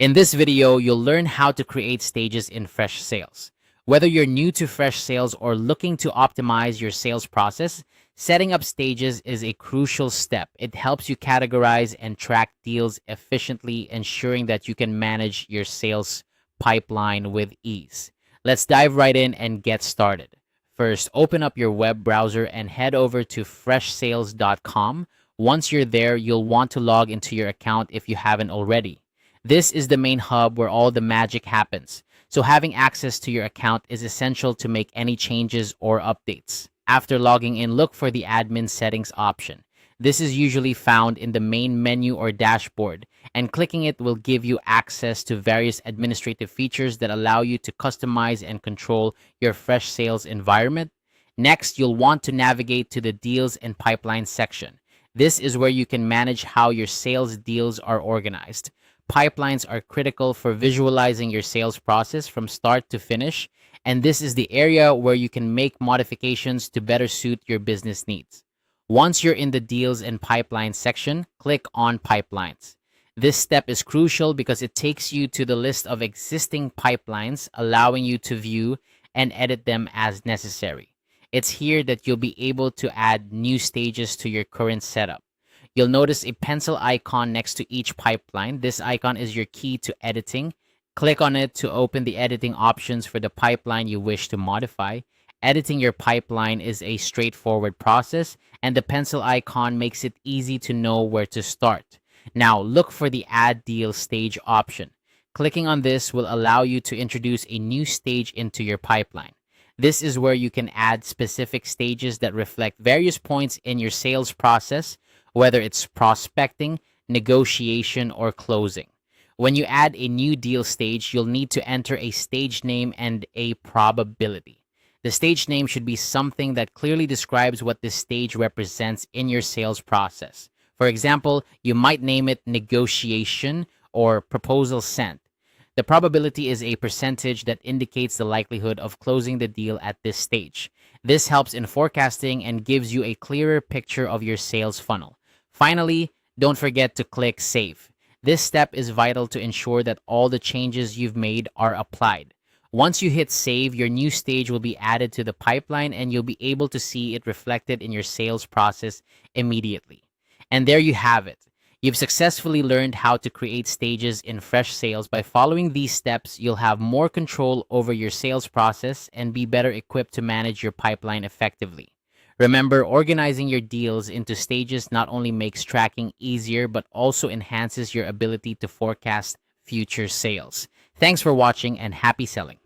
In this video, you'll learn how to create stages in Freshsales. Whether you're new to Freshsales or looking to optimize your sales process, setting up stages is a crucial step. It helps you categorize and track deals efficiently, ensuring that you can manage your sales pipeline with ease. Let's dive right in and get started. First, open up your web browser and head over to freshsales.com. Once you're there, you'll want to log into your account if you haven't already. This is the main hub where all the magic happens, so having access to your account is essential to make any changes or updates. After logging in, look for the admin settings option. This is usually found in the main menu or dashboard, and clicking it will give you access to various administrative features that allow you to customize and control your Freshsales environment. Next, you'll want to navigate to the Deals and Pipeline section. This is where you can manage how your sales deals are organized. Pipelines are critical for visualizing your sales process from start to finish, and this is the area where you can make modifications to better suit your business needs. Once you're in the Deals and Pipeline section, click on Pipelines. This step is crucial because it takes you to the list of existing pipelines, allowing you to view and edit them as necessary. It's here that you'll be able to add new stages to your current setup. You'll notice a pencil icon next to each pipeline. This icon is your key to editing. Click on it to open the editing options for the pipeline you wish to modify. Editing your pipeline is a straightforward process, and the pencil icon makes it easy to know where to start. Now, look for the Add Deal Stage option. Clicking on this will allow you to introduce a new stage into your pipeline. This is where you can add specific stages that reflect various points in your sales process, whether it's prospecting, negotiation, or closing. When you add a new deal stage, you'll need to enter a stage name and a probability. The stage name should be something that clearly describes what this stage represents in your sales process. For example, you might name it negotiation or proposal sent. The probability is a percentage that indicates the likelihood of closing the deal at this stage. This helps in forecasting and gives you a clearer picture of your sales funnel. Finally, don't forget to click Save. This step is vital to ensure that all the changes you've made are applied. Once you hit Save, your new stage will be added to the pipeline and you'll be able to see it reflected in your sales process immediately. And there you have it. You've successfully learned how to create stages in Freshsales. By following these steps, you'll have more control over your sales process and be better equipped to manage your pipeline effectively. Remember, organizing your deals into stages not only makes tracking easier, but also enhances your ability to forecast future sales. Thanks for watching and happy selling.